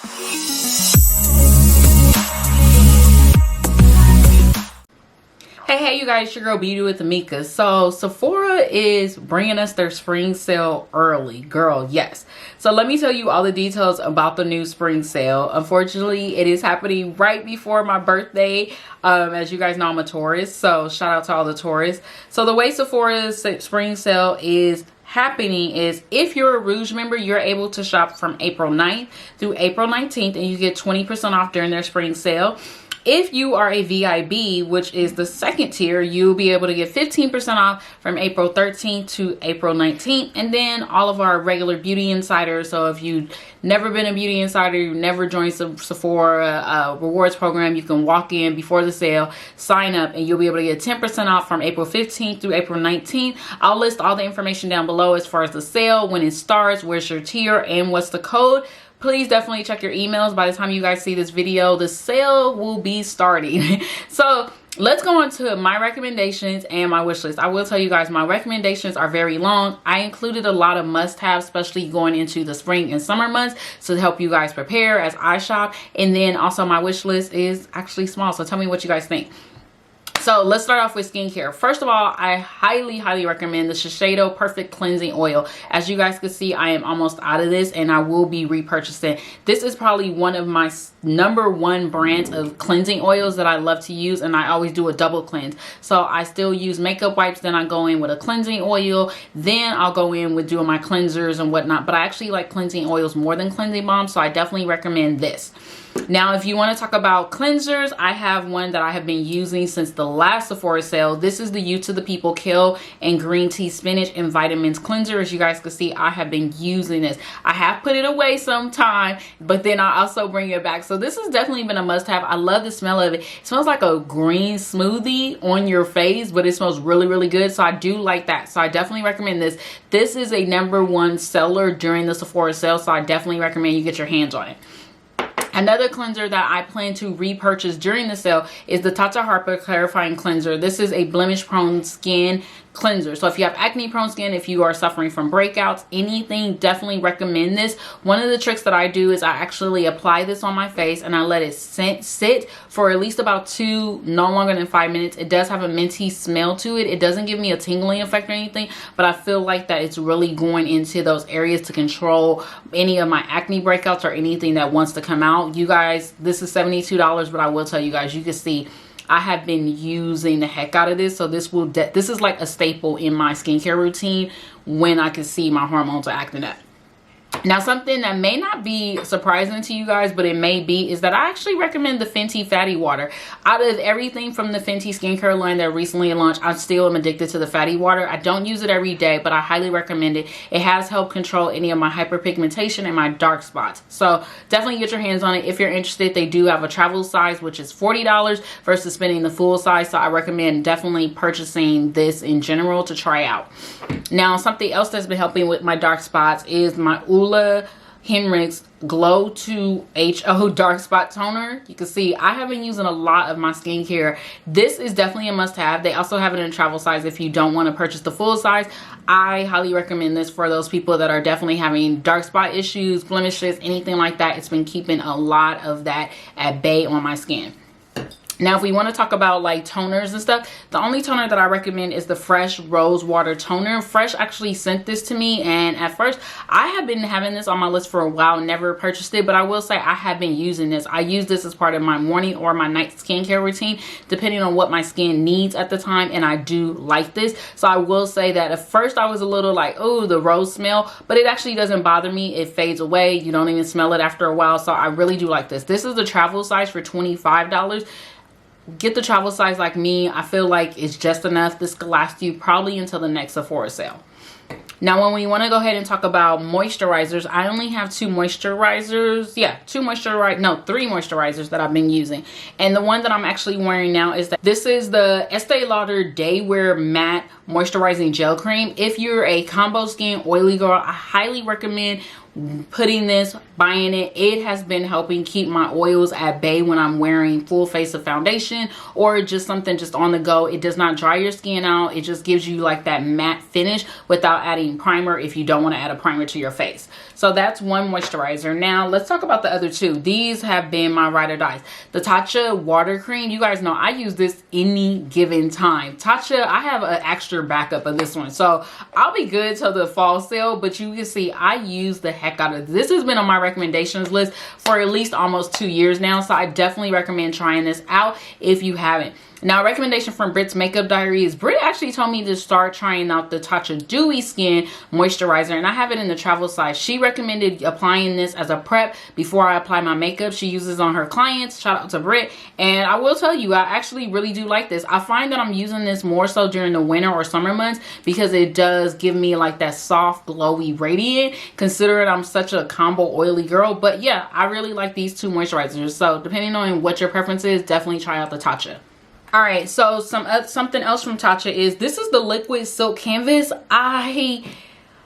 Hey you guys, it's your girl BeautywithMika. So Sephora is bringing us their spring sale early, girl. Yes. So let me tell you all the details about the new spring sale. Unfortunately, it is happening right before my birthday. As you guys know, I'm a Taurus, so shout out to all the Taurus. So the way Sephora's spring sale is happening is, if you're a ROUGE member, you're able to shop from April 9th through April 19th, and you get 20% off during their spring sale. If you are a VIB, which is the second tier, you'll be able to get 15% off from April 13th to April 19th. And then all of our regular beauty insiders. So if you've never been a beauty insider, you've never joined Sephora rewards program, you can walk in before the sale, sign up, and you'll be able to get 10% off from April 15th through April 19th. I'll list all the information down below as far as the sale, when it starts, where's your tier, and what's the code. Please definitely check your emails. By the time you guys see this video, the sale will be starting. So let's go on to my recommendations and my wish list. I will tell you guys, my recommendations are very long. I included a lot of must-haves, especially going into the spring and summer months, to help you guys prepare as I shop. And then also my wish list is actually small. So tell me what you guys think. So let's start off with skincare. First of all, I highly recommend the Shiseido Perfect Cleansing Oil. As you guys can see, I am almost out of this and I will be repurchasing. This is probably one of my #1 brands of cleansing oils that I love to use, and I always do a double cleanse. So I still use makeup wipes, then I go in with a cleansing oil, then I'll go in with doing my cleansers and whatnot. But I actually like cleansing oils more than cleansing balms, so I definitely recommend this. Now, if you want to talk about cleansers, I have one that I have been using since the last Sephora sale. This is the Youth to the People Kale and Green Tea Spinach and Vitamins Cleanser. As you guys can see, I have been using this. I have put it away sometime, but then I also bring it back. So this has definitely been a must-have. I love the smell of it. It smells like a green smoothie on your face, but it smells really good. So I do like that. So I definitely recommend this. This is a #1 seller during the Sephora sale, so I definitely recommend you get your hands on it. Another cleanser that I plan to repurchase during the sale is the Tata Harper Clarifying Cleanser. This is a blemish-prone skin cleanser. So if you have acne-prone skin, if you are suffering from breakouts, anything, definitely recommend this. One of the tricks that I do is I actually apply this on my face and I let it sit for at least about no longer than 5 minutes. It does have a minty smell to it. It doesn't give me a tingling effect or anything, but I feel like that it's really going into those areas to control any of my acne breakouts or anything that wants to come out. You guys, this is $72, but I will tell you guys, you can see I have been using the heck out of this. So this is like a staple in my skincare routine when I can see my hormones are acting up. Now, something that may not be surprising to you guys, but it may be, is that I actually recommend the FENTY Fatty Water. Out of everything from the FENTY skincare line that recently launched, I still am addicted to the Fatty Water. I don't use it every day, but I highly recommend it. It has helped control any of my hyperpigmentation and my dark spots. So definitely get your hands on it if you're interested. They do have a travel size, which is $40 versus spending the full size. So I recommend definitely purchasing this in general to try out. Now, something else that's been helping with my dark spots is my Ula Henrik's Glow 2 HO Dark Spot Toner. You can see I have been using a lot of my skincare. This is definitely a must-have. They also have it in travel size if you don't want to purchase the full size. I highly recommend this for those people that are definitely having dark spot issues, blemishes, anything like that. It's been keeping a lot of that at bay on my skin. Now, if we want to talk about like toners and stuff, the only toner that I recommend is the Fresh Rose Water Toner. Fresh actually sent this to me, and at first I have been having this on my list for a while, never purchased it, but I will say I have been using this. I use this as part of my morning or my night skincare routine, depending on what my skin needs at the time, and I do like this. So I will say that at first I was a little like, oh, the rose smell, but it actually doesn't bother me. It fades away. You don't even smell it after a while, so I really do like this. This is the travel size for $25. Get the travel size like me. I feel like it's just enough. This could last you probably until the next Sephora sale. Now, when we want to go ahead and talk about moisturizers, I only have three moisturizers that I've been using. And the one that I'm actually wearing now is this is the Estee Lauder Day Wear Matte Moisturizing Gel Cream. If you're a combo skin, oily girl, I highly recommend putting this, buying it. It has been helping keep my oils at bay when I'm wearing full face of foundation or just something just on the go. It does not dry your skin out. It just gives you like that matte finish without adding primer if you don't want to add a primer to your face. So that's one moisturizer. Now let's talk about the other two. These have been my ride or dies. The Tatcha water cream, you guys know I use this any given time. Tatcha, I have an extra backup of this one, so I'll be good till the fall sale. But you can see I use the heck out of this. This has been on my recommendations list for at least almost 2 years now, so I definitely recommend trying this out if you haven't. Now, a recommendation from Brit's Makeup Diary is Brit actually told me to start trying out the Tatcha Dewy Skin Moisturizer, and I have it in the travel size. She recommended applying this as a prep before I apply my makeup. She uses on her clients. Shout out to Brit. And I will tell you, I actually really do like this. I find that I'm using this more so during the winter or summer months because it does give me like that soft, glowy radiant, considering I'm such a combo oily girl. But yeah, I really like these two moisturizers. So depending on what your preference is, definitely try out the Tatcha. All right, so something else from Tatcha is this is the liquid silk canvas. I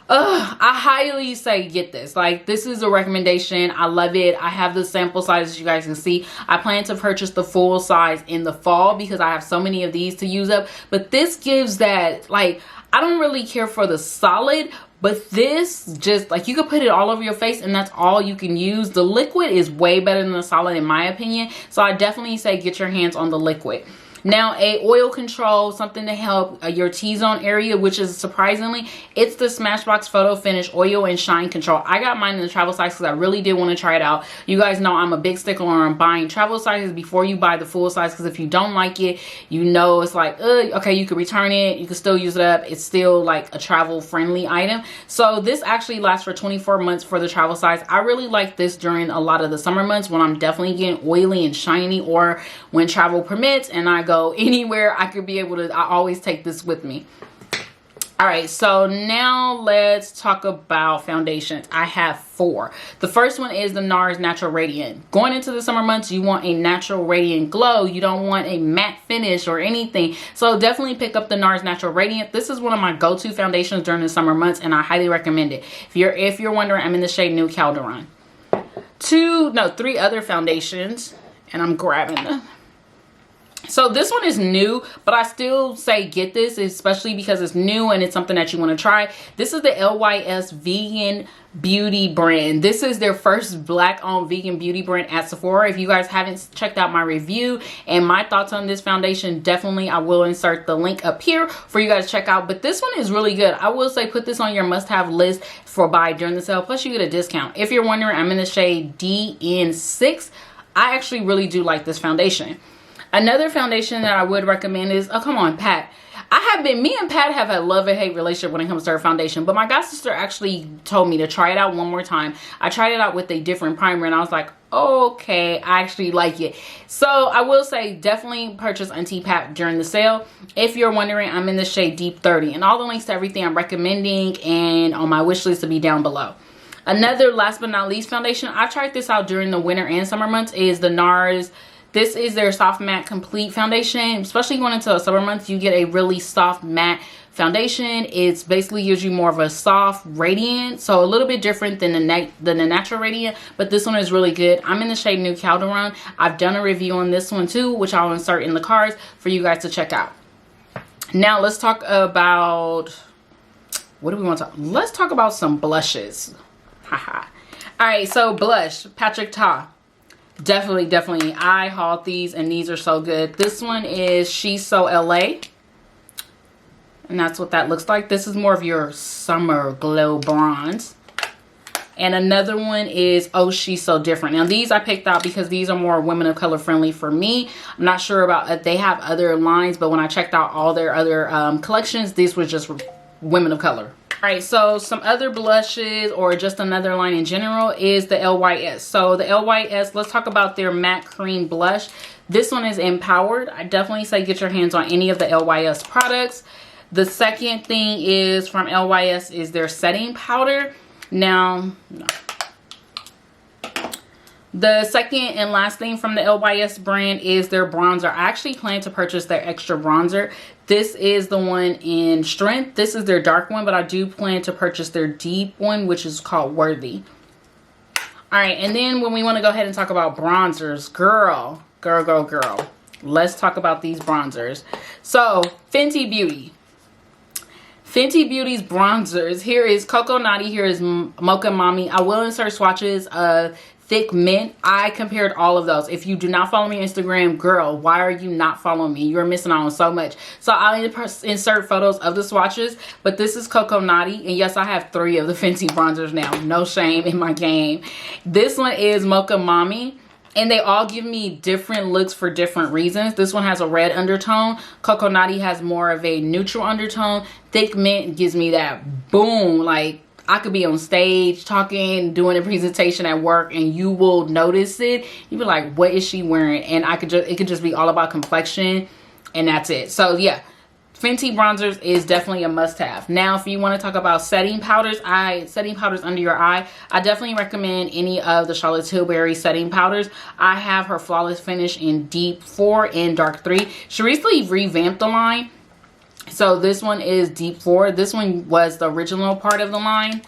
highly say get this. Like, this is a recommendation. I love it. I have the sample size, as you guys can see. I plan to purchase the full size in the fall because I have so many of these to use up. But this gives that, like, I don't really care for the solid, but this just, like, you can put it all over your face and that's all you can use. The liquid is way better than the solid in my opinion. So I definitely say get your hands on the liquid. Now, a oil control, something to help your T-zone area, which is surprisingly, it's the Smashbox Photo Finish Oil and Shine Control. I got mine in the travel size because I really did want to try it out. You guys know I'm a big stickler on buying travel sizes before you buy the full size, because if you don't like it, you know it's like, okay, you can return it, you can still use it up. It's still like a travel friendly item. So this actually lasts for 24 months for the travel size. I really like this during a lot of the summer months when I'm definitely getting oily and shiny, or when travel permits and I go anywhere, I could be able to, I always take this with me. All right, so now let's talk about foundations. I have 4. The first one is the NARS Natural Radiant. Going into the summer months, you want a natural radiant glow. You don't want a matte finish or anything. So definitely pick up the NARS Natural Radiant. This is one of my go-to foundations during the summer months, and I highly recommend it. If you're wondering, I'm in the shade New Calderon. 3 other foundations, and I'm grabbing them. So this one is new, but I still say get this, especially because it's new and it's something that you want to try. This is the LYS Vegan Beauty brand. This is their first black-owned vegan beauty brand at Sephora. If you guys haven't checked out my review and my thoughts on this foundation, definitely I will insert the link up here for you guys to check out. But this one is really good. I will say put this on your must-have list for buy during the sale. Plus you get a discount. If you're wondering, I'm in the shade DN6. I actually really do like this foundation. Another foundation that I would recommend is, oh, come on, Pat. Me and Pat have a love and hate relationship when it comes to her foundation, but my god sister actually told me to try it out one more time. I tried it out with a different primer and I was like, okay, I actually like it. So I will say definitely purchase Auntie Pat during the sale. If you're wondering, I'm in the shade Deep 30, and all the links to everything I'm recommending and on my wish list will be down below. Another last but not least foundation, I tried this out during the winter and summer months, is the NARS. This is their Soft Matte Complete Foundation. Especially going into the summer months, you get a really soft matte foundation. It's basically gives you more of a soft radiant, so a little bit different than the natural radiant, but this one is really good. I'm in the shade New Calderon. I've done a review on this one too, which I'll insert in the cards for you guys to check out. Now let's talk about, what do we want to talk? Let's talk about some blushes. Haha. All right, so blush, Patrick Ta. Definitely I hauled these and these are so good. This one is She's So LA, and that's what that looks like. This is more of your summer glow bronze. And another one is Oh She's So Different. Now these I picked out because these are more women of color friendly for me. I'm not sure about, they have other lines, but when I checked out all their other collections, this was just women of color. All right, so some other blushes, or just another line in general, is the LYS. So the LYS, let's talk about their matte cream blush. This one is Empowered. I definitely say get your hands on any of the LYS products. The second thing is from LYS is their setting powder. Now, no. The second and last thing from the LYS brand is their bronzer. I actually plan to purchase their extra bronzer. This is the one in Strength. This is their dark one, but I do plan to purchase their deep one, which is called Worthy. All right, and then when we want to go ahead and talk about bronzers, girl, let's talk about these bronzers. So, Fenty Beauty. Fenty Beauty's bronzers. Here is Coco Naughty. Here is Mocha Mommy. I will insert swatches of Thick Mint. I compared all of those. If you do not follow me on Instagram, girl, why are you not following me? You're missing out on so much. So I'll insert photos of the swatches. But this is Coco Naughty. And yes, I have 3 of the Fenty bronzers now. No shame in my game. This one is Mocha Mommy. And they all give me different looks for different reasons. This one has a red undertone. Coco Naughty has more of a neutral undertone. Thick Mint gives me that boom, like I could be on stage talking, doing a presentation at work, and you will notice it. You'll be like, what is she wearing? And it could just be all about complexion, and that's it. So yeah, Fenty bronzers is definitely a must-have. Now, if you want to talk about setting powders under your eye, I definitely recommend any of the Charlotte Tilbury setting powders. I have her Flawless Finish in Deep 4 and Dark 3. She recently revamped the line. So this one is Deep 4. This one was the original part of the line.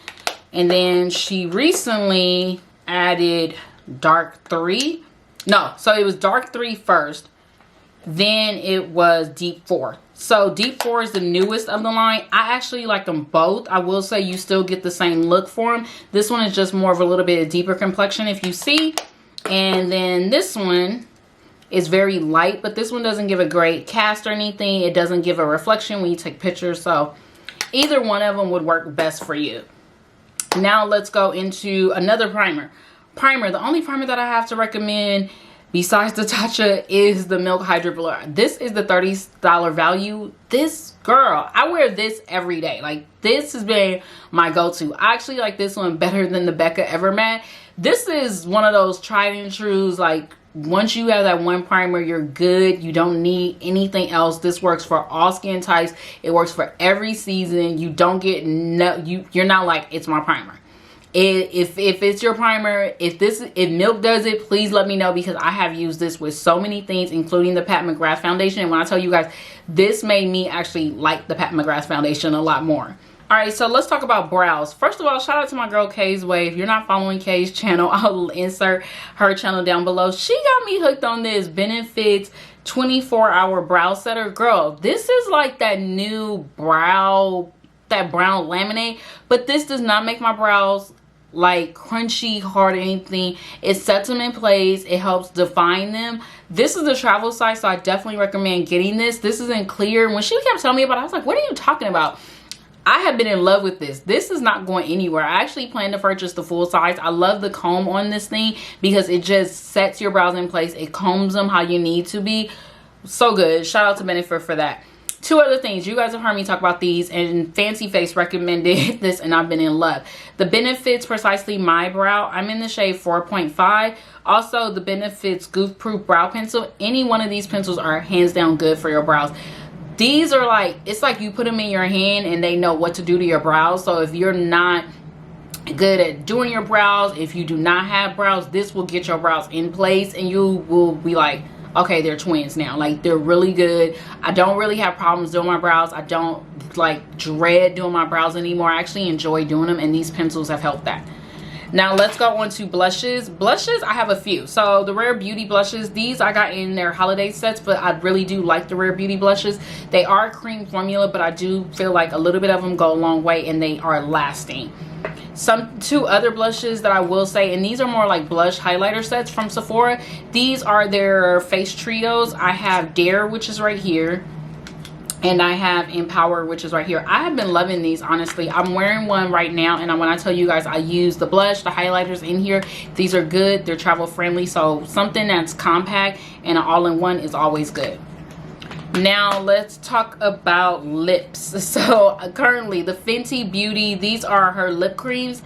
And then she recently added Dark 3. No, so it was Dark 3 first. Then it was Deep 4. So Deep 4 is the newest of the line. I actually like them both. I will say you still get the same look for them. This one is just more of a little bit of deeper complexion, if you see. And then this one is very light, but this one doesn't give a great cast or anything. It doesn't give a reflection when you take pictures. So either one of them would work best for you. Now let's go into another primer. The only primer that I have to recommend besides the Tatcha is the Milk Hydra Blur. This is the $30 value. This, girl, I wear this every day. Like, this has been my go-to. I actually like this one better than the Becca Ever Matte. This is one of those tried and trues. Like, once you have that one primer, you're good. You don't need anything else. This works for all skin types. It works for every season. You don't get you're not like, it's my primer. If it's your primer, if Milk does it, please let me know, because I have used this with so many things, including the Pat McGrath foundation. And when I tell you guys, this made me actually like the Pat McGrath foundation a lot more. All right, so let's talk about brows. First of all, shout out to my girl Kay's Way. If you're not following Kay's channel, I'll insert her channel down below. She got me hooked on this Benefits 24-hour brow setter. Girl, this is like that new brown laminate, but this does not make my brows like crunchy, hard, or anything. It sets them in place. It helps define them. This is the travel size, so I definitely recommend getting this. This is in clear. When she kept telling me about it, I was like, what are you talking about? I have been in love with this. This is not going anywhere. I actually plan to purchase the full size. I love the comb on this thing because it just sets your brows in place. It combs them how you need to be. So good. Shout out to Benefit for that. 2 other things. You guys have heard me talk about these, and Fancy Face recommended this, and I've been in love. The Benefits Precisely My Brow. I'm in the shade 4.5. Also, the Benefits Goof Proof Brow Pencil. Any one of these pencils are hands down good for your brows. These are like, it's like you put them in your hand and they know what to do to your brows. So if you're not good at doing your brows, if you do not have brows, this will get your brows in place, and you will be like, okay, they're twins now. Like, they're really good. I don't really have problems doing my brows. I don't like dread doing my brows anymore. I actually enjoy doing them, and these pencils have helped that. Now let's go on to blushes. Blushes, I have a few. So the Rare Beauty blushes, these I got in their holiday sets, but I really do like the Rare Beauty blushes. They are cream formula, but I do feel like a little bit of them go a long way, and they are lasting. 2 other blushes that I will say, and these are more like blush highlighter sets from Sephora. These are their face trios. I have Dare, which is right here, and I have Empower, which is right here. I have been loving these, honestly. I'm wearing one right now, and when I tell you guys, I use the blush, the highlighters in here. These are good. They're travel friendly, so something that's compact and an all-in-one is always good. Now let's talk about lips. So currently the Fenty Beauty, these are her lip creams.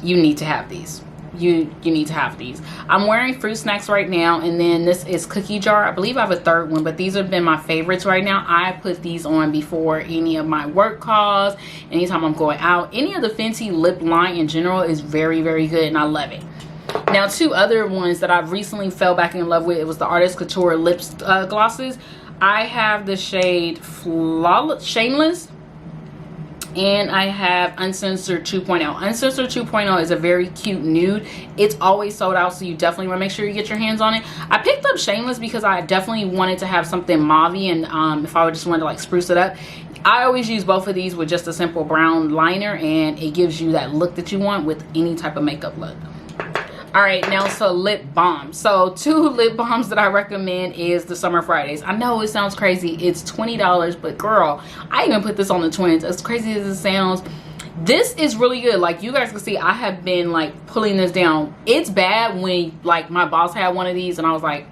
You need to have these. You need to have these. I'm wearing Fruit Snacks right now, and then this is Cookie Jar. I believe I have a 3rd one, but these have been my favorites right now. I put these on before any of my work calls, anytime I'm going out. Any of the Fenty lip line in general is very, very good, and I love it. Now 2 other ones that I've recently fell back in love with, it was the Artist Couture lips glosses. I have the shade Flawless, Shameless, and I have Uncensored 2.0. Uncensored 2.0 is a very cute nude. It's always sold out, so you definitely want to make sure you get your hands on it. I picked up Shameless because I definitely wanted to have something mauve-y, and if I just wanted to like spruce it up. I always use both of these with just a simple brown liner, and it gives you that look that you want with any type of makeup look. All right, now so lip balm. So 2 lip balms that I recommend is the Summer Fridays. I know it sounds crazy, it's $20, but girl, I even put this on the twins. As crazy as it sounds, this is really good. Like, you guys can see, I have been like pulling this down. It's bad when like my boss had one of these and I was like,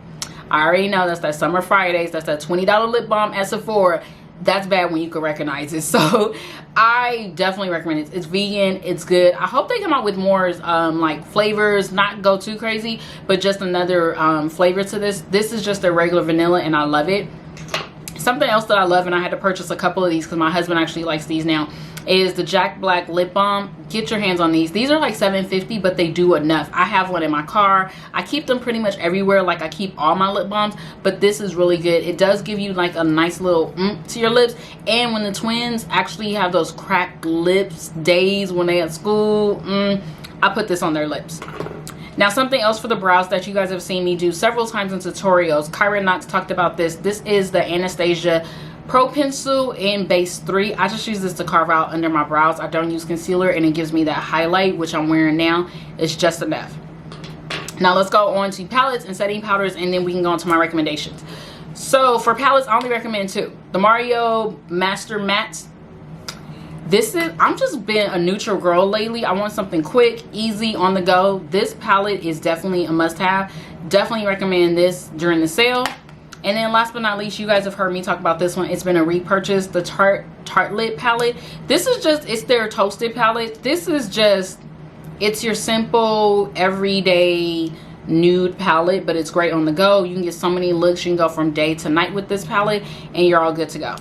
I already know that's that Summer Fridays, that's that $20 lip balm at Sephora. That's bad when you can recognize it. So I definitely recommend it. It's vegan, it's good. I hope they come out with more like flavors, not go too crazy, but just another flavor to this. This is just a regular vanilla and I love it. Something else that I love, and I had to purchase a couple of these because my husband actually likes these now, is the Jack Black lip balm. Get your hands on these. These are like $7.50, but they do enough. I have one in my car. I keep them pretty much everywhere, like I keep all my lip balms, but this is really good. It does give you like a nice little to your lips. And when the twins actually have those cracked lips days when they at school, I put this on their lips. Now, something else for the brows that you guys have seen me do several times in tutorials. Kyra Knox talked about this. This is the Anastasia Pro Pencil in base 3. I just use this to carve out under my brows. I don't use concealer, and it gives me that highlight, which I'm wearing now. It's just enough. Now let's go on to palettes and setting powders, and then we can go on to my recommendations. So for palettes, I only recommend 2. The Mario Master Mattes. I'm just been a neutral girl lately. I want something quick, easy, on the go. This palette is definitely a must-have. Definitely recommend this during the sale. And then last but not least, you guys have heard me talk about this one. It's been a repurchase, the Tartelette palette. This is just, it's their toasted palette. This is just, it's your simple, everyday nude palette, but it's great on the go. You can get so many looks. You can go from day to night with this palette, and you're all good to go.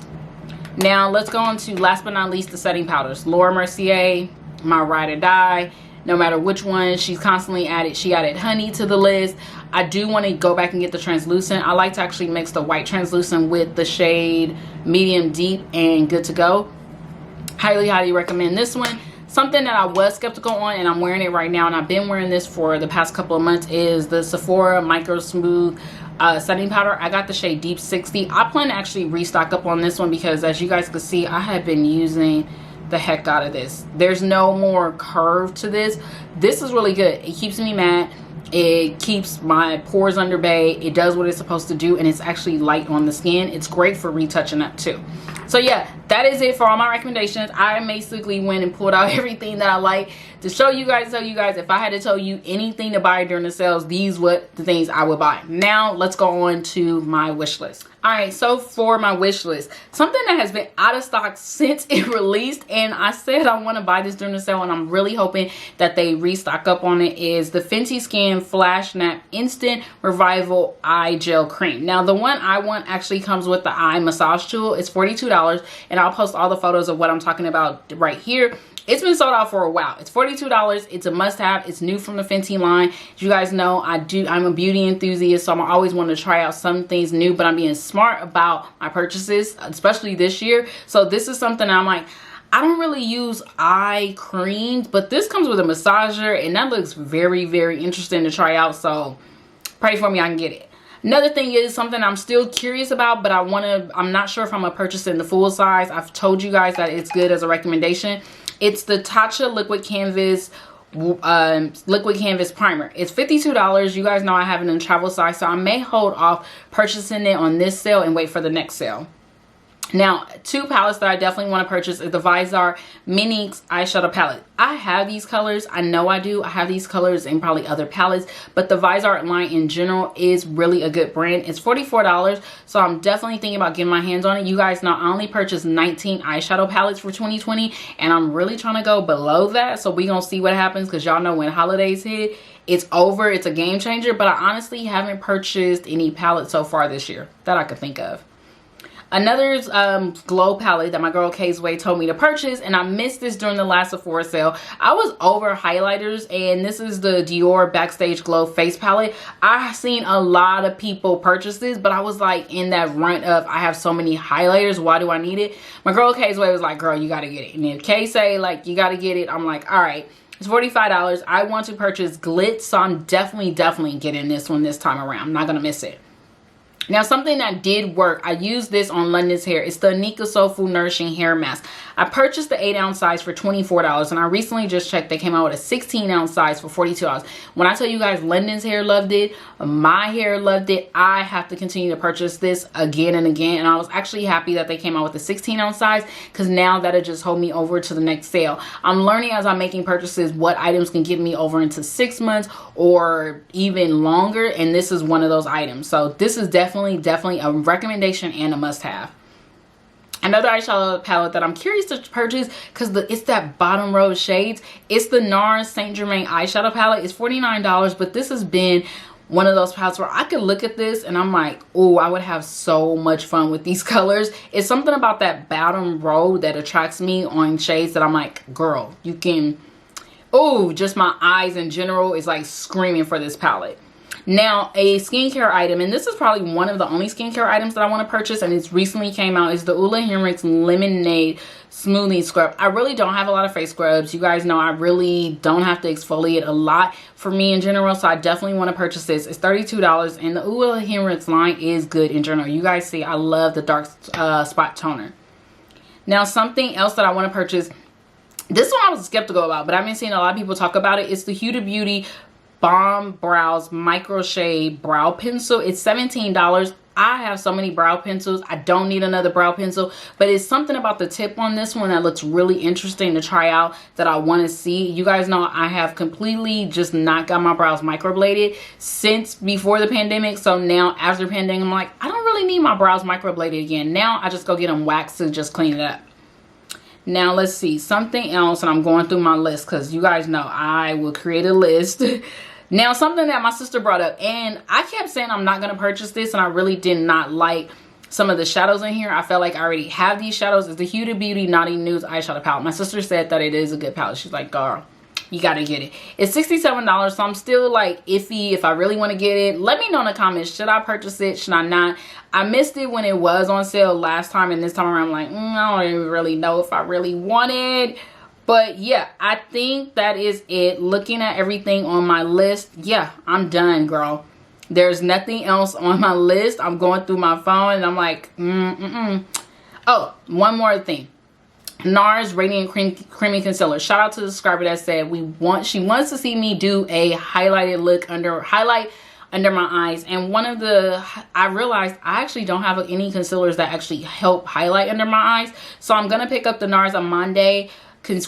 Now let's go on to last but not least the setting powders. Laura Mercier, my ride or die. No matter which one, she's constantly added. She added honey to the list. I do want to go back and get the translucent. I like to actually mix the white translucent with the shade medium deep, and good to go. Highly recommend this one. Something that I was skeptical on, and I'm wearing it right now, and I've been wearing this for the past couple of months, is the Sephora Micro Smooth setting powder. I got the shade Deep 60. I plan to actually restock up on this one because, as you guys can see, I have been using the heck out of this. There's no more curve to this. This is really good. It keeps me matte. It keeps my pores under bay. It does what it's supposed to do, and it's actually light on the skin. It's great for retouching up too. So yeah, that is it for all my recommendations. I basically went and pulled out everything that I like to show you guys, tell you guys if I had to tell you anything to buy during the sales, these were the things I would buy. Now let's go on to my wish list. All right, so for my wish list, something that has been out of stock since it released, and I said I want to buy this during the sale, and I'm really hoping that they restock up on it, is the Fenty Skin Flash Nap Instant Revival Eye Gel Cream. Now the one I want actually comes with the eye massage tool. It's $42, and I'll post all the photos of what I'm talking about right here. It's been sold out for a while. It's $42. It's a must-have. It's new from the Fenty line. As you guys know, I'm a beauty enthusiast, so I'm always wanting to try out some things new, but I'm being smart about my purchases, especially this year. So this is something I'm like, I don't really use eye creams, but this comes with a massager, and that looks very interesting to try out. So pray for me, I can get it. Another thing is something I'm still curious about, but I'm not sure if I'm gonna purchase it in the full size. I've told you guys that it's good as a recommendation. It's the Tatcha Liquid Canvas Primer. It's $52. You guys know I have it in travel size, so I may hold off purchasing it on this sale and wait for the next sale. Now, 2 palettes that I definitely want to purchase is the VIB Mini Eyeshadow Palette. I have these colors. I know I do. I have these colors in probably other palettes, but the VIB line in general is really a good brand. It's $44, so I'm definitely thinking about getting my hands on it. You guys know I only purchased 19 eyeshadow palettes for 2020, and I'm really trying to go below that, so we're going to see what happens, because y'all know when holidays hit, it's over. It's a game changer, but I honestly haven't purchased any palettes so far this year that I could think of. Another glow palette that my girl Kay's Way told me to purchase, and I missed this during the last Sephora sale. I was over highlighters, and this is the Dior Backstage Glow Face Palette. I've seen a lot of people purchase this, but I was like in that run of, I have so many highlighters, why do I need it? My girl Kay's Way was like, girl, you gotta get it. And if Kay say like, you gotta get it, I'm like, all right. It's $45. I want to purchase Glitz, so I'm definitely getting this one this time around. I'm not gonna miss it. Now, something that did work, I used this on London's hair. It's the Anika Soul Food Nourishing Hair Mask. I purchased the 8-ounce size for $24, and I recently just checked. They came out with a 16-ounce size for $42. When I tell you guys London's hair loved it, my hair loved it, I have to continue to purchase this again and again. And I was actually happy that they came out with the 16-ounce size, because now that'll just hold me over to the next sale. I'm learning as I'm making purchases what items can get me over into 6 months or even longer, and this is one of those items. So this is definitely a recommendation and a must-have. Another eyeshadow palette that I'm curious to purchase, because it's that bottom row of shades. It's the NARS Saint Germain eyeshadow palette. It's $49, but this has been one of those palettes where I could look at this and I'm like, oh, I would have so much fun with these colors. It's something about that bottom row that attracts me on shades that I'm like, girl, you can, oh, just my eyes in general is like screaming for this palette. Now, a skincare item, and this is probably one of the only skincare items that I want to purchase, and it's recently came out, is the Ula Henrik's Lemonade Smoothing Scrub. I really don't have a lot of face scrubs. You guys know I really don't have to exfoliate a lot for me in general, so I definitely want to purchase this. It's $32, and the Ula Henrik's line is good in general. You guys see, I love the dark spot toner. Now, something else that I want to purchase, this one I was skeptical about, but I've been seeing a lot of people talk about it. It's the Huda Beauty Balm Brows Micro Shade Brow Pencil. It's $17. I have so many brow pencils. I don't need another brow pencil, but it's something about the tip on this one that looks really interesting to try out that I want to see. You guys know I have completely just not got my brows microbladed since before the pandemic. So now after pandemic, I'm like, I don't really need my brows microbladed again. Now I just go get them waxed and just clean it up. Now let's see something else, and I'm going through my list because you guys know I will create a list. Now, something that my sister brought up, and I kept saying I'm not going to purchase this, and I really did not like some of the shadows in here. I felt like I already have these shadows. It's the Huda Beauty Naughty Nudes eyeshadow palette. My sister said that it is a good palette. She's like, girl, you got to get it. It's $67, so I'm still like iffy if I really want to get it. Let me know in the comments. Should I purchase it? Should I not? I missed it when it was on sale last time, and this time around I'm like, I don't even really know if I really want it. But yeah, I think that is it. Looking at everything on my list, yeah, I'm done, girl. There's nothing else on my list. I'm going through my phone and I'm like, Oh, one more thing. NARS Radiant Creamy Concealer. Shout out to the subscriber that said she wants to see me do a highlighted look highlight under my eyes. And I realized I actually don't have any concealers that actually help highlight under my eyes. So I'm going to pick up the NARS Amande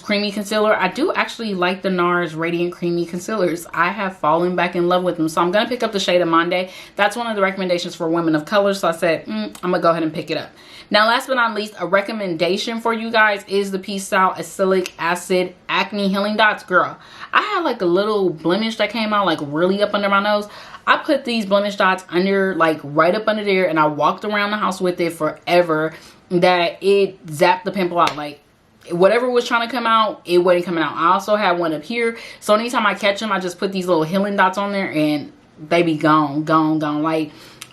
Creamy Concealer. I do actually like the NARS Radiant Creamy Concealers. I have fallen back in love with them. So I'm going to pick up the shade Amande. That's one of the recommendations for women of color. So I said, I'm going to go ahead and pick it up. Now, last but not least, a recommendation for you guys is the Peace Out Acylic Acid Acne Healing Dots. Girl, I had like a little blemish that came out like really up under my nose. I put these blemish dots under, like right up under there, and I walked around the house with it forever that it zapped the pimple out. Like, whatever was trying to come out, it wasn't coming out. I also have one up here, so anytime I catch them, I just put these little healing dots on there and they be gone. Like,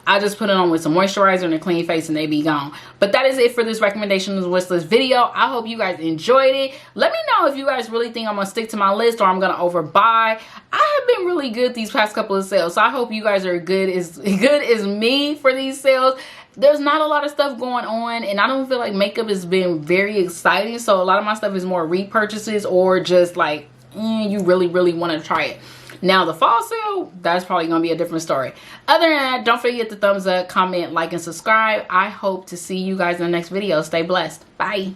I just put it on with some moisturizer and a clean face and they be gone. But that is it for this recommendations wish list video. I hope you guys enjoyed it. Let me know if you guys really think I'm gonna stick to my list or I'm gonna overbuy. I have been really good these past couple of sales, so I hope you guys are good as me for these sales. There's not a lot of stuff going on, and I don't feel like makeup has been very exciting, so a lot of my stuff is more repurchases or just like you really want to try it. Now the fall sale, that's probably gonna be a different story. Other than that, don't forget to thumbs up, comment, like, and subscribe. I hope to see you guys in the next video. Stay blessed. Bye.